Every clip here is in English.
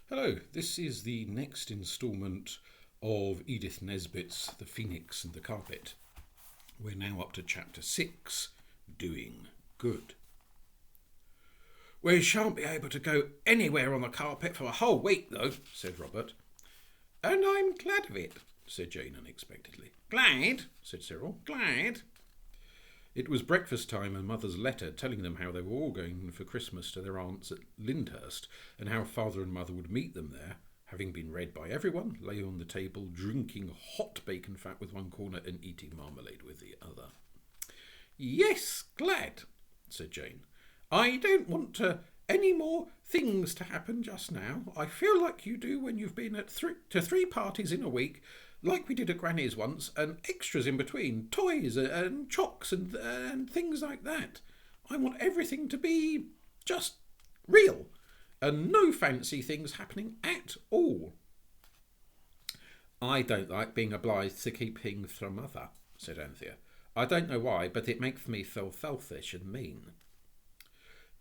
Hello, this is the next instalment of Edith Nesbitt's The Phoenix and the Carpet. We're now up to chapter 6, Doing Good. We shan't be able to go anywhere on the carpet for a whole week, though, said Robert. And I'm glad of it, said Jane unexpectedly. Glad, said Cyril. Glad. It was breakfast time and Mother's letter telling them how they were all going for Christmas to their aunts at Lyndhurst and how Father and Mother would meet them there, having been read by everyone, lay on the table, drinking hot bacon fat with one corner and eating marmalade with the other. Yes, glad, said Jane. I don't want any more things to happen just now. I feel like you do when you've been to three parties in a week, like we did at Granny's once, and extras in between, toys and chocks and things like that. I want everything to be just real, and no fancy things happening at all. I don't like being obliged to keep things from Mother, said Anthea. I don't know why, but it makes me feel selfish and mean.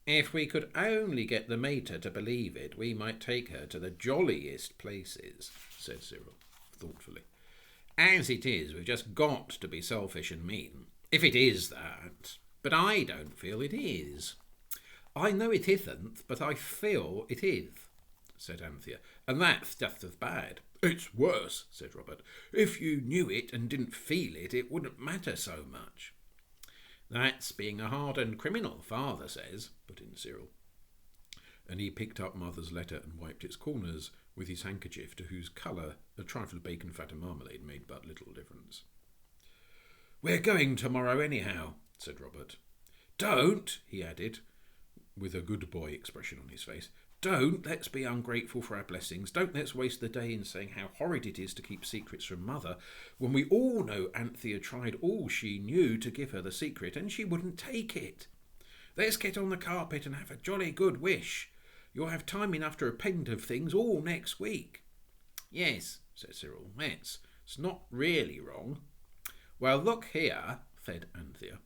If we could only get the mater to believe it, we might take her to the jolliest places, said Cyril, thoughtfully. As it is, we've just got to be selfish and mean, if it is that. But I don't feel it is. I know it isn't, but I feel it is, said Anthea, and that's just as bad. It's worse, said Robert. If you knew it and didn't feel it, it wouldn't matter so much. That's being a hardened criminal, Father says, put in Cyril. And he picked up Mother's letter and wiped its corners with his handkerchief, to whose colour a trifle of bacon fat and marmalade made but little difference. We're going tomorrow anyhow, said Robert. Don't, he added, with a good boy expression on his face. Don't let's be ungrateful for our blessings. Don't let's waste the day in saying how horrid it is to keep secrets from Mother, when we all know Anthea tried all she knew to give her the secret, and she wouldn't take it. Let's get on the carpet and have a jolly good wish. You'll have time enough to repent of things all next week. Yes, said Cyril, it's not really wrong. Well, look here, said Anthea.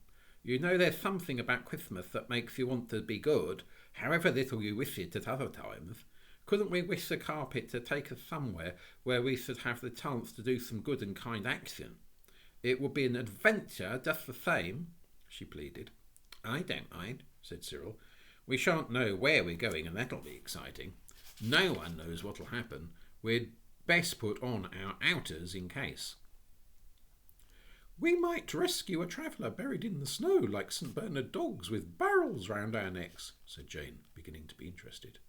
You know there's something about Christmas that makes you want to be good, however little you wish it at other times. Couldn't we wish the carpet to take us somewhere where we should have the chance to do some good and kind action? It would be an adventure just the same, she pleaded. I don't mind, said Cyril. We shan't know where we're going, and that'll be exciting. No one knows what'll happen. We'd best put on our outers in case. We might rescue a traveller buried in the snow like St. Bernard dogs with barrels round our necks, said Jane, beginning to be interested.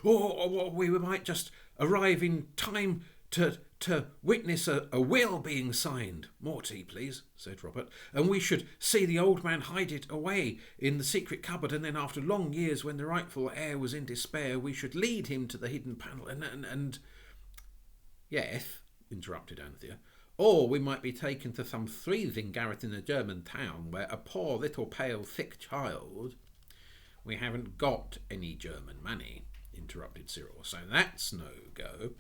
Or we might just arrive in time to witness a will being signed. More tea, please, said Robert. And we should see the old man hide it away in the secret cupboard, and then after long years, when the rightful heir was in despair, we should lead him to the hidden panel and... Yes, interrupted Anthea. Or we might be taken to some freezing garret in a German town where a poor little pale sick child... We haven't got any German money, interrupted Cyril, so that's no go.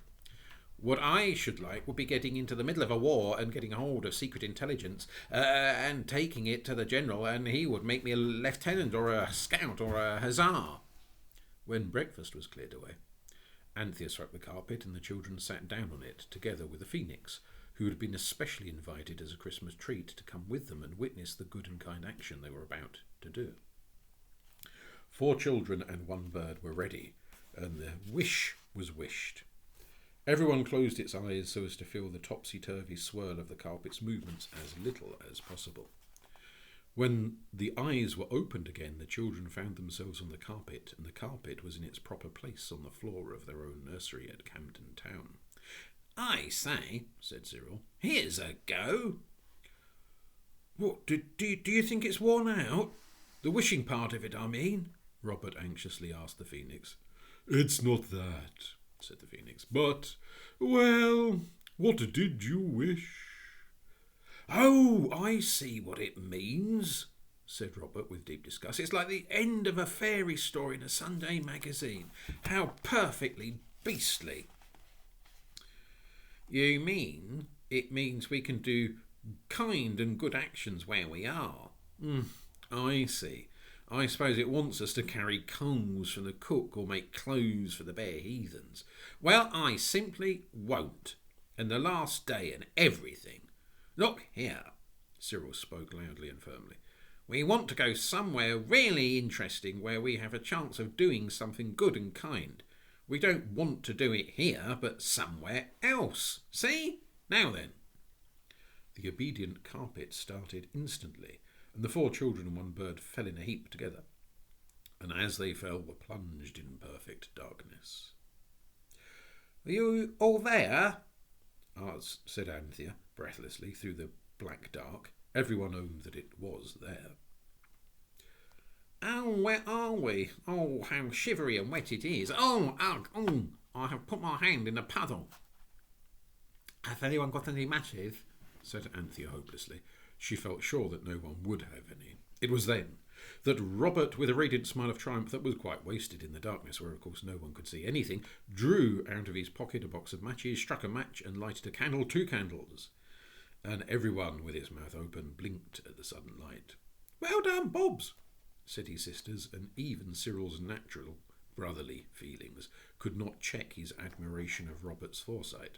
What I should like would be getting into the middle of a war and getting hold of secret intelligence and taking it to the general, and he would make me a lieutenant or a scout or a hussar. When breakfast was cleared away, Anthea swept the carpet and the children sat down on it, together with the Phoenix, who had been especially invited as a Christmas treat to come with them and witness the good and kind action they were about to do. 4 children and 1 bird were ready, and the wish was wished. Everyone closed its eyes so as to feel the topsy-turvy swirl of the carpet's movements as little as possible. When the eyes were opened again, the children found themselves on the carpet, and the carpet was in its proper place on the floor of their own nursery at Camden Town. I say, said Cyril, here's a go. What, do you think it's worn out? The wishing part of it, I mean, Robert anxiously asked the Phoenix. It's not that, said the Phoenix, but, well, what did you wish? Oh, I see what it means, said Robert with deep disgust. It's like the end of a fairy story in a Sunday magazine. How perfectly beastly. You mean it means we can do kind and good actions where we are? I see. I suppose it wants us to carry coals from the cook or make clothes for the bare heathens. Well, I simply won't. And the last day and everything. Look here, Cyril spoke loudly and firmly. We want to go somewhere really interesting where we have a chance of doing something good and kind. We don't want to do it here, but somewhere else. See? Now then. The obedient carpet started instantly, and the 4 children and 1 bird fell in a heap together, and as they fell were plunged in perfect darkness. Are you all there? Said Anthea, breathlessly, through the black dark. Everyone owned that it was there. Oh, where are we? Oh, how shivery and wet it is. Oh, ugh, I have put my hand in a puddle. Has anyone got any matches? Said Anthea hopelessly. She felt sure that no one would have any. It was then that Robert, with a radiant smile of triumph that was quite wasted in the darkness, where of course no one could see anything, drew out of his pocket a box of matches, struck a match and lighted a candle, 2 candles. And everyone, with his mouth open, blinked at the sudden light. Well done, Bobs, said his sisters, and even Cyril's natural brotherly feelings could not check his admiration of Robert's foresight.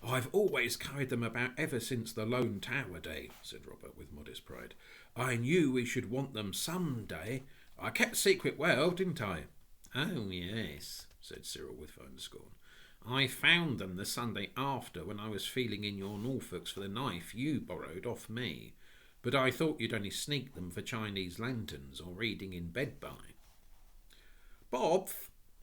I've always carried them about ever since the Lone Tower day, said Robert with modest pride. I knew we should want them some day. I kept secret well, didn't I? Oh, yes, said Cyril with fine scorn. I found them the Sunday after when I was feeling in your Norfolks for the knife you borrowed off me. But I thought you'd only sneak them for Chinese lanterns or reading in bed by. Bob,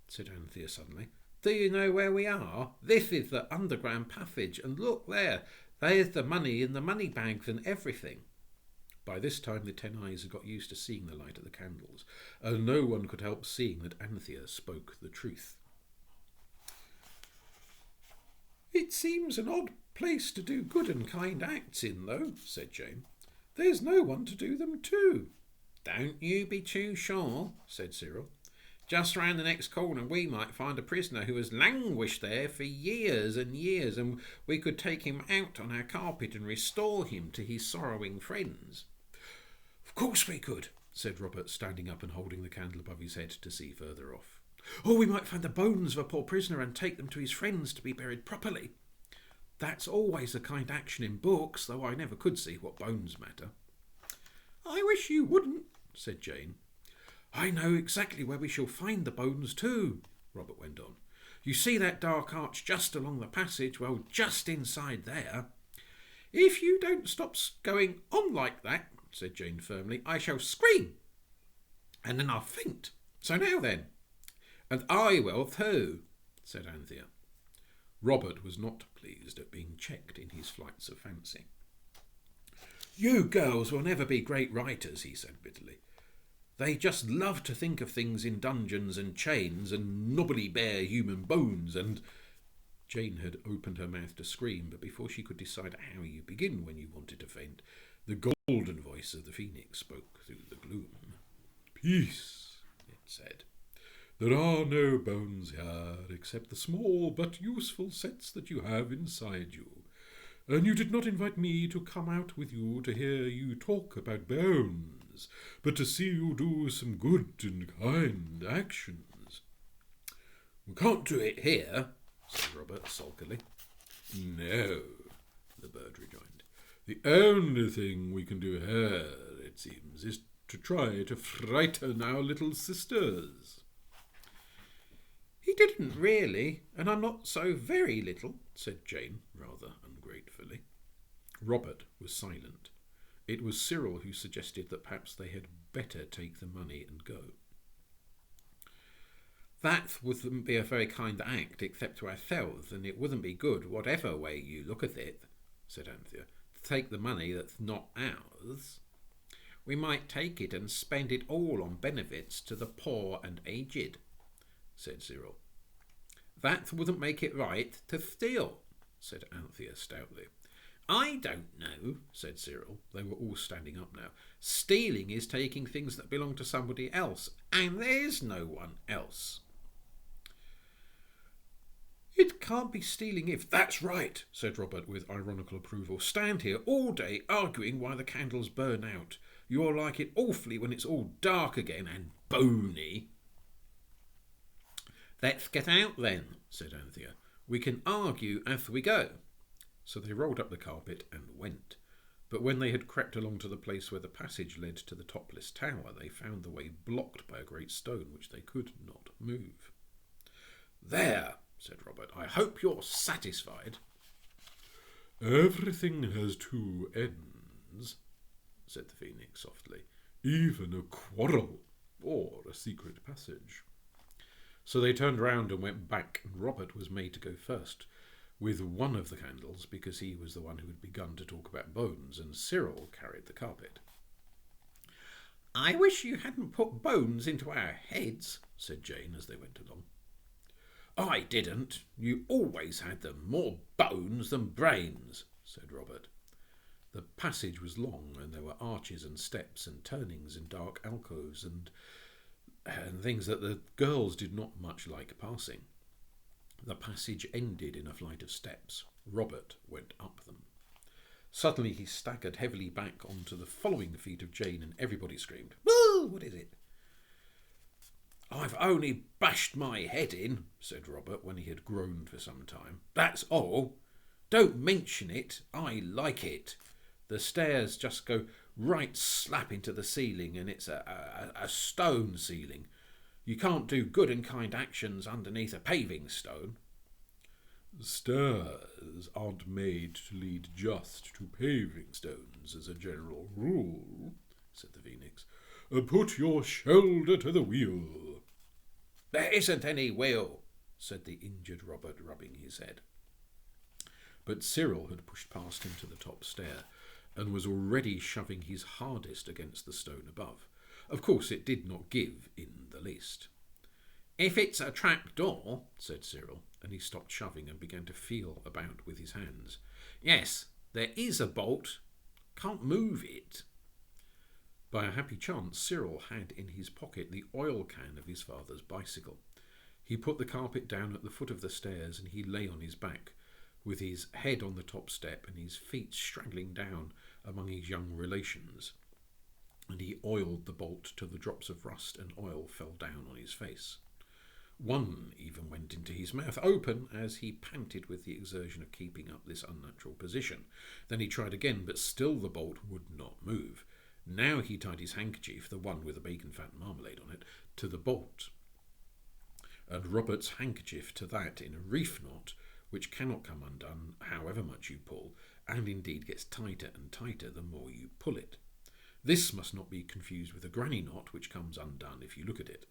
said Anthea suddenly, do you know where we are? This is the underground passage, and look there, there's the money in the money bags and everything. By this time the 10 eyes had got used to seeing the light of the candles, and no one could help seeing that Anthea spoke the truth. It seems an odd place to do good and kind acts in, though, said Jane. There's no one to do them to. Don't you be too sure, said Cyril. Just round the next corner we might find a prisoner who has languished there for years and years, and we could take him out on our carpet and restore him to his sorrowing friends. Of course we could, said Robert, standing up and holding the candle above his head to see further off. Or we might find the bones of a poor prisoner and take them to his friends to be buried properly. That's always a kind action in books, though I never could see what bones matter. I wish you wouldn't, said Jane. I know exactly where we shall find the bones too, Robert went on. You see that dark arch just along the passage? Well, just inside there. If you don't stop going on like that, said Jane firmly, I shall scream. And then I'll faint. So now then. And I will too, said Anthea. Robert was not pleased at being checked in his flights of fancy. You girls will never be great writers, he said bitterly. They just love to think of things in dungeons and chains and knobbly bare human bones and... Jane had opened her mouth to scream, but before she could decide how you begin when you wanted to faint, the golden voice of the phoenix spoke through the gloom. Peace, it said. There are no bones here except the small but useful sets that you have inside you. And you did not invite me to come out with you to hear you talk about bones, but to see you do some good and kind actions. We can't do it here, said Robert sulkily. No, the bird rejoined. The only thing we can do here, it seems, is to try to frighten our little sisters. He didn't really, and I'm not so very little, said Jane, rather ungratefully. Robert was silent. It was Cyril who suggested that perhaps they had better take the money and go. That wouldn't be a very kind act except to ourselves, and it wouldn't be good, whatever way you look at it, said Anthea, to take the money that's not ours. We might take it and spend it all on benefits to the poor and aged, said Cyril. That wouldn't make it right to steal, said Anthea stoutly. I don't know, said Cyril. They were all standing up now. Stealing is taking things that belong to somebody else, and there's no one else. It can't be stealing if... That's right, said Robert with ironical approval. Stand here all day arguing while the candles burn out. You'll like it awfully when it's all dark again and bony." "Let's get out then," said Anthea. "We can argue as we go." So they rolled up the carpet and went. But when they had crept along to the place where the passage led to the topless tower, they found the way blocked by a great stone which they could not move. "There," said Robert. "I hope you're satisfied." "Everything has two ends," said the Phoenix softly, "even a quarrel or a secret passage." So they turned round and went back, and Robert was made to go first with one of the candles because he was the one who had begun to talk about bones, and Cyril carried the carpet. "I wish you hadn't put bones into our heads," said Jane as they went along. "I didn't. You always had them, more bones than brains," said Robert. The passage was long, and there were arches and steps and turnings in dark alcoves and things that the girls did not much like passing. The passage ended in a flight of steps. Robert went up them. Suddenly he staggered heavily back onto the following feet of Jane, and everybody screamed, "Woo! What is it?" "I've only bashed my head in," said Robert when he had groaned for some time. "That's all. Don't mention it. I like it. The stairs just go right slap into the ceiling, and it's a stone ceiling. You can't do good and kind actions underneath a paving stone." "Stairs aren't made to lead just to paving stones as a general rule," said the Phoenix. "Put your shoulder to the wheel." "There isn't any wheel," said the injured Robert, rubbing his head. But Cyril had pushed past him to the top stair and was already shoving his hardest against the stone above. Of course, it did not give in the least. "If it's a trap door," said Cyril, and he stopped shoving and began to feel about with his hands. "Yes, there is a bolt. Can't move it." By a happy chance, Cyril had in his pocket the oil can of his father's bicycle. He put the carpet down at the foot of the stairs, and he lay on his back, with his head on the top step and his feet straggling down among his young relations, and he oiled the bolt till the drops of rust and oil fell down on his face. One even went into his mouth open as he panted with the exertion of keeping up this unnatural position. Then he tried again, but still the bolt would not move. Now he tied his handkerchief, the one with the bacon fat and marmalade on it, to the bolt, and Robert's handkerchief to that in a reef knot, which cannot come undone however much you pull, and indeed gets tighter and tighter the more you pull it. This must not be confused with a granny knot, which comes undone if you look at it.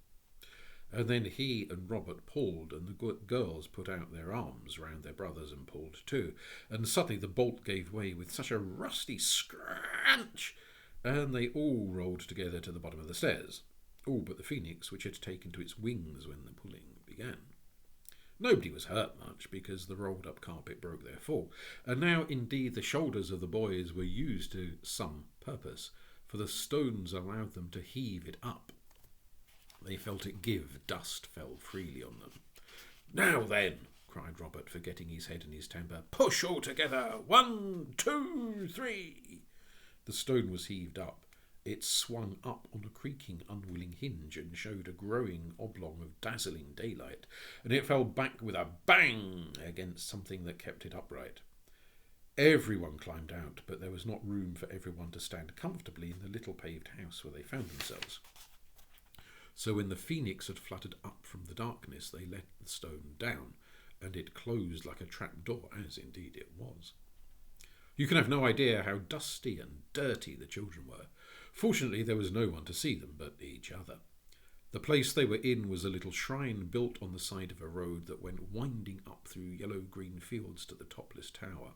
And then he and Robert pulled, and the girls put out their arms round their brothers and pulled too, and suddenly the bolt gave way with such a rusty scrunch, and they all rolled together to the bottom of the stairs, all but the Phoenix, which had taken to its wings when the pulling began. Nobody was hurt much, because the rolled-up carpet broke their fall, and now indeed the shoulders of the boys were used to some purpose, for the stones allowed them to heave it up. They felt it give, dust fell freely on them. "Now then," cried Robert, forgetting his head and his temper, "push all together! 1, 2, 3. The stone was heaved up. It swung up on a creaking, unwilling hinge and showed a growing oblong of dazzling daylight, and it fell back with a bang against something that kept it upright. Everyone climbed out, but there was not room for everyone to stand comfortably in the little paved house where they found themselves. So when the Phoenix had fluttered up from the darkness, they let the stone down, and it closed like a trap-door, as indeed it was. You can have no idea how dusty and dirty the children were. Fortunately, there was no one to see them but each other. The place they were in was a little shrine built on the side of a road that went winding up through yellow-green fields to the topless tower.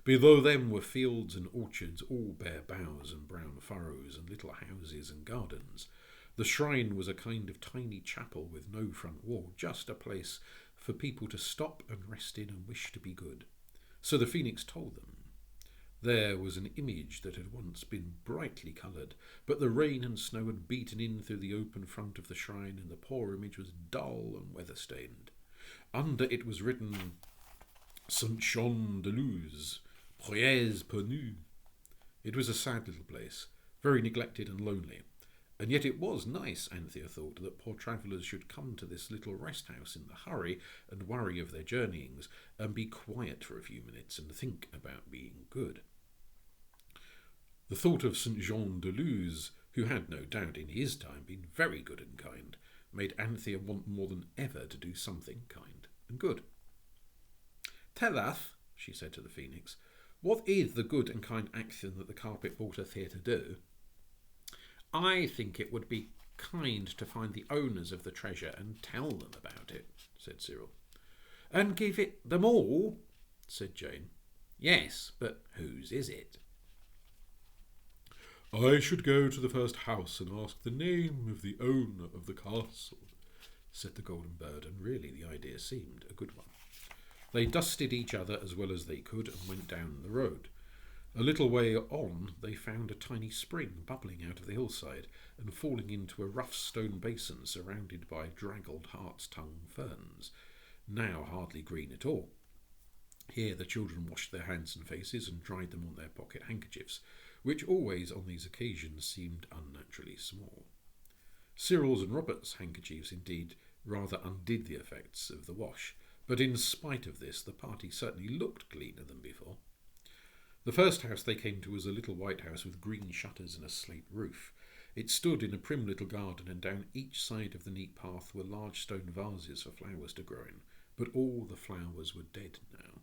Below them were fields and orchards, all bare boughs and brown furrows, and little houses and gardens. The shrine was a kind of tiny chapel with no front wall, just a place for people to stop and rest in and wish to be good. So the Phoenix told them. There was an image that had once been brightly coloured, but the rain and snow had beaten in through the open front of the shrine, and the poor image was dull and weather-stained. Under it was written, Saint Jean de Luz, priez pour nous. It was a sad little place, very neglected and lonely. And yet it was nice, Anthea thought, that poor travellers should come to this little rest-house in the hurry and worry of their journeyings, and be quiet for a few minutes and think about being good. The thought of St. Jean de Luz, who had no doubt in his time been very good and kind, made Anthea want more than ever to do something kind and good. "Tell us," she said to the Phoenix, "what is the good and kind action that the carpet brought us here to do?" "I think it would be kind to find the owners of the treasure and tell them about it," said Cyril. "And give it them all?" said Jane. "Yes, but whose is it?" "I should go to the first house and ask the name of the owner of the castle," said the Golden Bird, and really the idea seemed a good one. They dusted each other as well as they could and went down the road. A little way on they found a tiny spring bubbling out of the hillside and falling into a rough stone basin surrounded by draggled hart's tongue ferns, now hardly green at all. Here the children washed their hands and faces and dried them on their pocket handkerchiefs, which always on these occasions seemed unnaturally small. Cyril's and Robert's handkerchiefs indeed rather undid the effects of the wash, but in spite of this the party certainly looked cleaner than before. The first house they came to was a little white house with green shutters and a slate roof. It stood in a prim little garden, and down each side of the neat path were large stone vases for flowers to grow in, but all the flowers were dead now.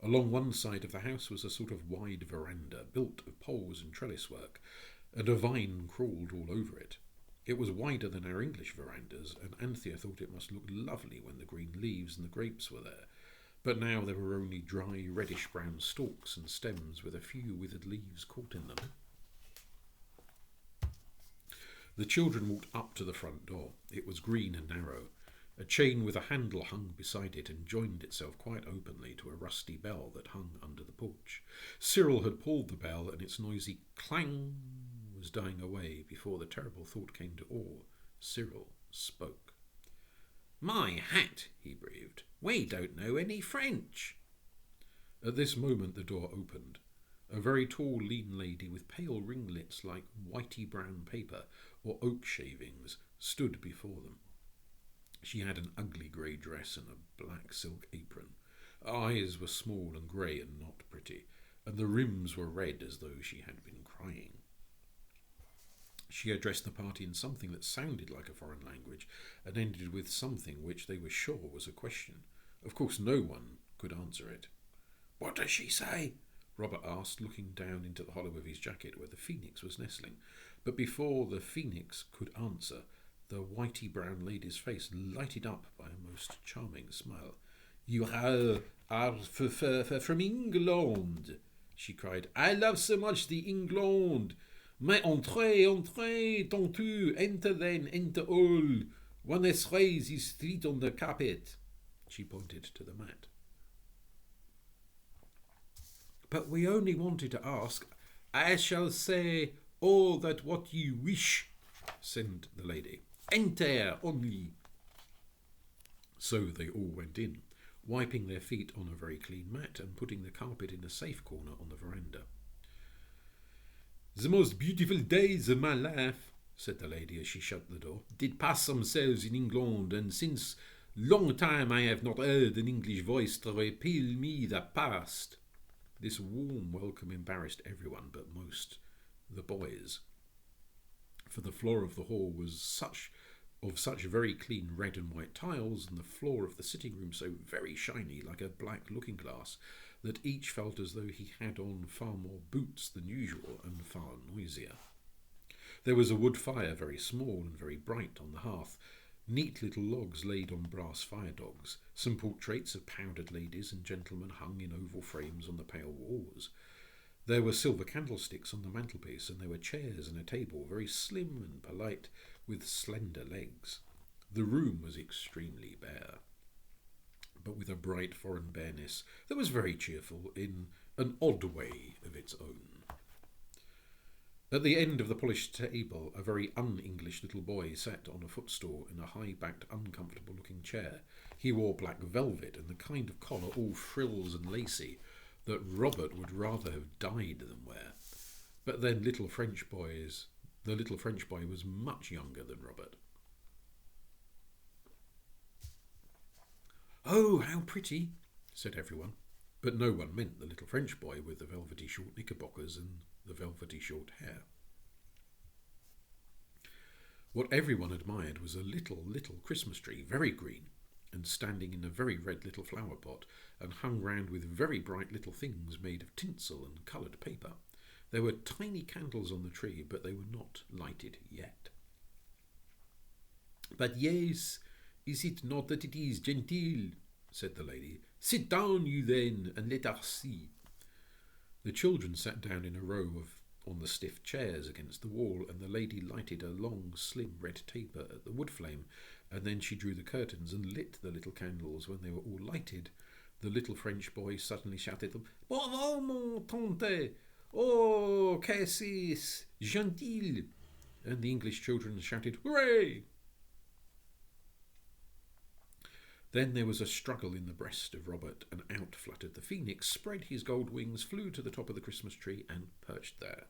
Along one side of the house was a sort of wide veranda, built of poles and trellis work, and a vine crawled all over it. It was wider than our English verandas, and Anthea thought it must look lovely when the green leaves and the grapes were there. But now there were only dry, reddish-brown stalks and stems with a few withered leaves caught in them. The children walked up to the front door. It was green and narrow. A chain with a handle hung beside it and joined itself quite openly to a rusty bell that hung under the porch. Cyril had pulled the bell, and its noisy clang was dying away before the terrible thought came to all. Cyril spoke. "My hat," he breathed. "We don't know any French." At this moment the door opened. A very tall, lean lady with pale ringlets like whitey brown paper or oak shavings stood before them. She had an ugly grey dress and a black silk apron. Her eyes were small and grey and not pretty, and the rims were red as though she had been crying. She addressed the party in something that sounded like a foreign language, and ended with something which they were sure was a question. Of course no one could answer it. "What does she say?" Robert asked, looking down into the hollow of his jacket where the phoenix was nestling. But before the phoenix could answer, the whitey-brown lady's face lighted up by a most charming smile. "You are from England," she cried. "I love so much the England. Mais entrez, entrez, tantôt, enter then, enter all. One esrays is street on the carpet." She pointed to the mat. "But we only wanted to ask—" "I shall say all that what you wish," said the lady. "Enter only." So they all went in, wiping their feet on a very clean mat and putting the carpet in a safe corner on the veranda. "The most beautiful days of my life," said the lady as she shut the door, "did pass themselves in England, and since long time I have not heard an English voice to repel me the past." This warm welcome embarrassed everyone but most the boys, for the floor of the hall was such very clean red and white tiles, and the floor of the sitting room so very shiny like a black looking-glass, that each felt as though he had on far more boots than usual and far noisier. There was a wood fire, very small and very bright, on the hearth, neat little logs laid on brass fire-dogs, some portraits of powdered ladies and gentlemen hung in oval frames on the pale walls. There were silver candlesticks on the mantelpiece, and there were chairs and a table, very slim and polite, with slender legs. The room was extremely bare, but with a bright foreign bareness that was very cheerful in an odd way of its own. At the end of the polished table, a very un-English little boy sat on a footstool in a high-backed, uncomfortable-looking chair. He wore black velvet and the kind of collar all frills and lacy that Robert would rather have died than wear. But then the little French boy was much younger than Robert. "Oh, how pretty," said everyone, but no one meant the little French boy with the velvety short knickerbockers and the velvety short hair. What everyone admired was a little Christmas tree, very green, and standing in a very red little flower pot, and hung round with very bright little things made of tinsel and coloured paper. There were tiny candles on the tree, but they were not lighted yet. "But yes, is it not that it is genteel?" said the lady. "Sit down, you then, and let us see." The children sat down in a row on the stiff chairs against the wall, and the lady lighted a long, slim red taper at the wood flame, and then she drew the curtains and lit the little candles. When they were all lighted, the little French boy suddenly shouted them, "Bravo, mon tante! Oh, que c'est gentil!" And the English children shouted, "Hooray!" Then there was a struggle in the breast of Robert, and out fluttered the phoenix, spread his gold wings, flew to the top of the Christmas tree, and perched there.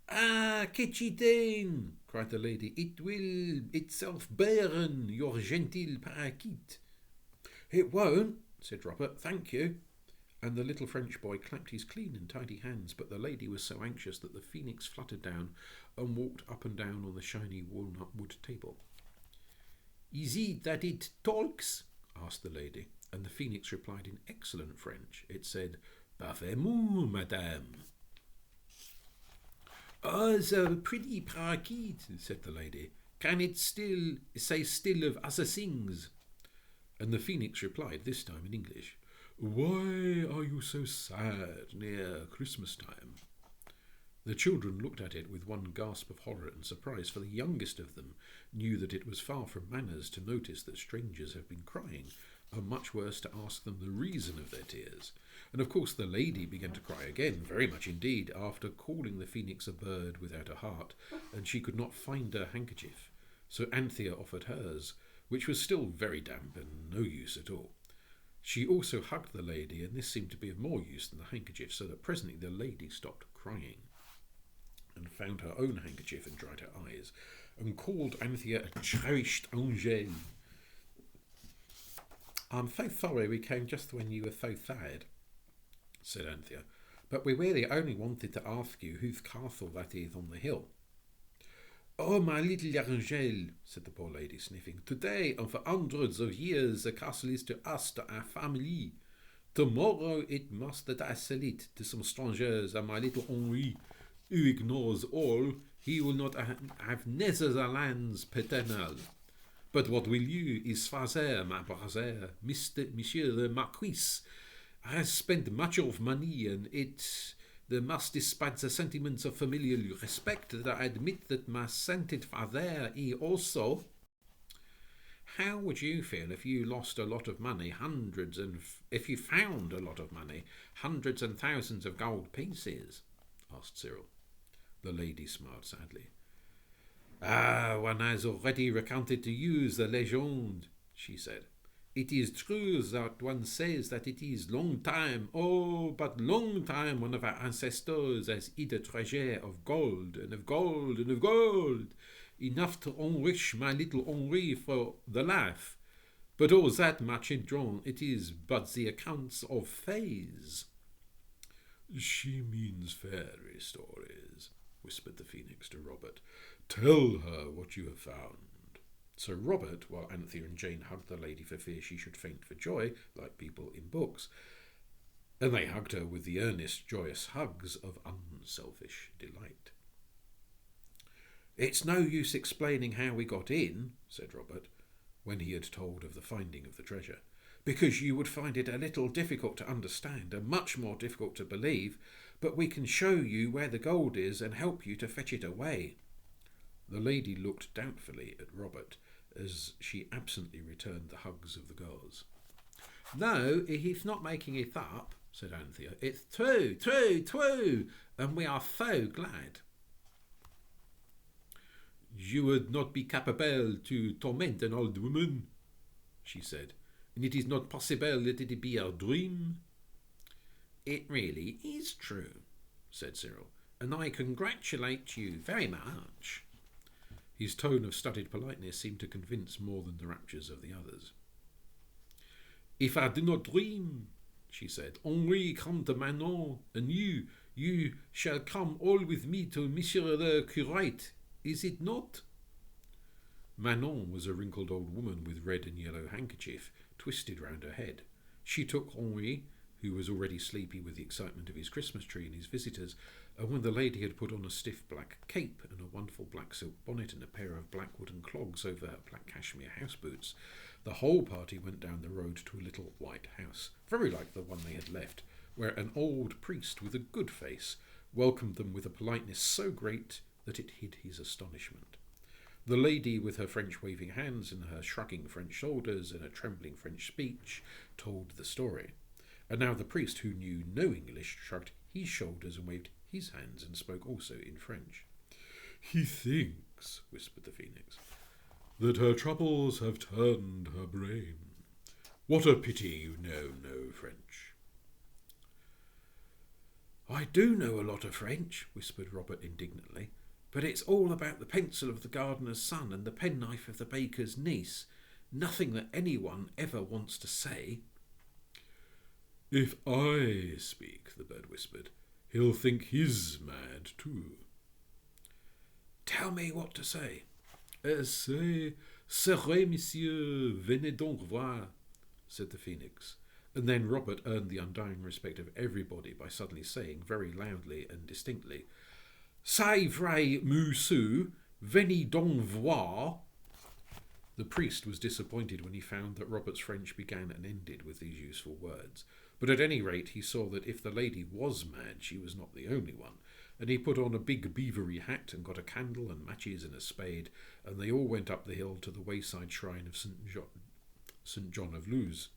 "Ah, catch it then!" cried the lady. "It will itself burn, your gentle parakeet." "It won't," said Robert, "thank you." And the little French boy clapped his clean and tidy hands, but the lady was so anxious that the phoenix fluttered down and walked up and down on the shiny walnut wood table. "Is it that it talks?" asked the lady, and the phoenix replied in excellent French. It said, "Parfaitement, madame." "Oh, the pretty parakeet," said the lady. "Can it still say still of other things?" And the phoenix replied, this time in English, "Why are you so sad near Christmas time?" The children looked at it with one gasp of horror and surprise, for the youngest of them knew that it was far from manners to notice that strangers have been crying, and much worse to ask them the reason of their tears. And of course the lady began to cry again, very much indeed, after calling the phoenix a bird without a heart, and she could not find her handkerchief. So Anthea offered hers, which was still very damp and no use at all. She also hugged the lady, and this seemed to be of more use than the handkerchief, so that presently the lady stopped crying and found her own handkerchief and dried her eyes, and called Anthea a cherished angel. "I'm so sorry we came just when you were so sad," said Anthea, "but we really only wanted to ask you whose castle that is on the hill." "Oh, my little angel," said the poor lady, sniffing, "today and for hundreds of years the castle is to us, to our family. Tomorrow it must that I sell it to some strangers, and my little Henri, who ignores all, he will not have neither the lands paternal. But what will you? His father, my brother, Monsieur the Marquis, has spent much of money, and it must, despite the sentiments of familial respect, that I admit that my sainted father, he also." "How would you feel if you lost a lot of money, if you found a lot of money, hundreds and thousands of gold pieces?" asked Cyril. The lady smiled sadly. "Ah, one has already recounted to you the legend," she said. "It is true that one says that it is long time, oh, but long time, one of our ancestors has hid a treasure of gold, and of gold, and of gold, enough to enrich my little Henri for the life. But all that, ma children, it is but the accounts of fays." "She means fairy stories," whispered the phoenix to Robert. "Tell her what you have found." So Robert, while Anthea and Jane hugged the lady for fear she should faint for joy, like people in books, and they hugged her with the earnest, joyous hugs of unselfish delight. "It's no use explaining how we got in," said Robert, when he had told of the finding of the treasure, "because you would find it a little difficult to understand and much more difficult to believe, but we can show you where the gold is and help you to fetch it away." The lady looked doubtfully at Robert as she absently returned the hugs of the girls. "No, he's not making it up," said Anthea. "It's true, true, true, and we are so glad." "You would not be capable to torment an old woman," she said, "and it is not possible that it be a dream." "It really is true," said Cyril, and I congratulate you very much." His tone of studied politeness seemed to convince more than the raptures of the others. "If I do not dream," she said, "Henri come to Manon, and you shall come all with me to Monsieur the Curate, is it not?" Manon was a wrinkled old woman with red and yellow handkerchief twisted round her head. She took Henri, who was already sleepy with the excitement of his Christmas tree and his visitors, and when the lady had put on a stiff black cape and a wonderful black silk bonnet and a pair of black wooden clogs over her black cashmere house boots, the whole party went down the road to a little white house, very like the one they had left, where an old priest with a good face welcomed them with a politeness so great that it hid his astonishment. The lady, with her French waving hands and her shrugging French shoulders and a trembling French speech, told the story. And now the priest, who knew no English, shrugged his shoulders and waved his hands and spoke also in French. "He thinks," whispered the phoenix, "that her troubles have turned her brain. What a pity you know no French." "I do know a lot of French," whispered Robert indignantly, "but it's all about the pencil of the gardener's son and the penknife of the baker's niece. Nothing that anyone ever wants to say." "If I speak," the bird whispered, "he'll think he's mad too." "Tell me what to say." "C'est vrai, monsieur, venez donc voir," said the phoenix. And then Robert earned the undying respect of everybody by suddenly saying very loudly and distinctly, "C'est vrai, monsieur, venez donc voir." The priest was disappointed when he found that Robert's French began and ended with these useful words, but at any rate he saw that if the lady was mad she was not the only one, and he put on a big beavery hat and got a candle and matches and a spade, and they all went up the hill to the wayside shrine of St. John of Luz.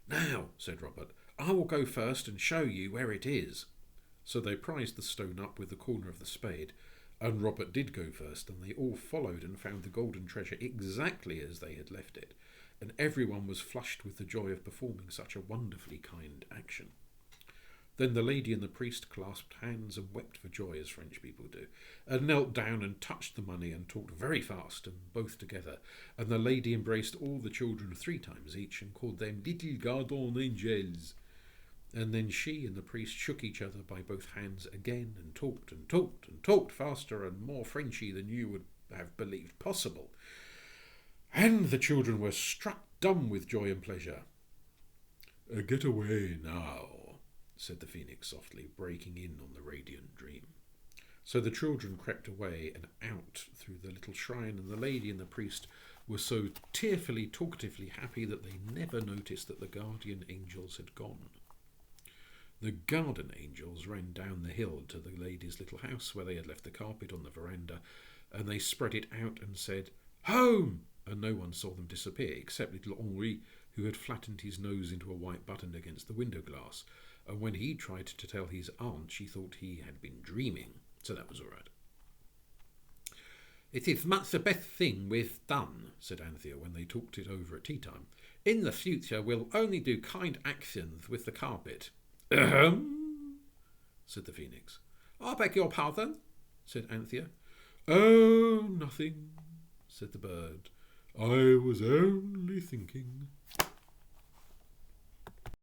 "Now," said Robert, "I will go first and show you where it is." So they prized the stone up with the corner of the spade, and Robert did go first, and they all followed and found the golden treasure exactly as they had left it, and everyone was flushed with the joy of performing such a wonderfully kind action. Then the lady and the priest clasped hands and wept for joy, as French people do, and knelt down and touched the money and talked very fast, and both together, and the lady embraced all the children 3 times each and called them little garden angels. And then she and the priest shook each other by both hands again and talked and talked and talked faster and more Frenchy than you would have believed possible. And the children were struck dumb with joy and pleasure. "Get away now," said the phoenix softly, breaking in on the radiant dream. So the children crept away and out through the little shrine, and the lady and the priest were so tearfully, talkatively happy that they never noticed that the guardian angels had gone. The garden angels ran down the hill to the lady's little house where they had left the carpet on the veranda, and they spread it out and said, "Home!" And no one saw them disappear except little Henri, who had flattened his nose into a white button against the window glass, and when he tried to tell his aunt she thought he had been dreaming, so that was all right. "It is much the best thing we've done," said Anthea when they talked it over at tea time. "In the future we'll only do kind actions with the carpet." "Ahem," said the phoenix. "I beg your pardon," said Anthea. "Oh, nothing," said the bird. "I was only thinking."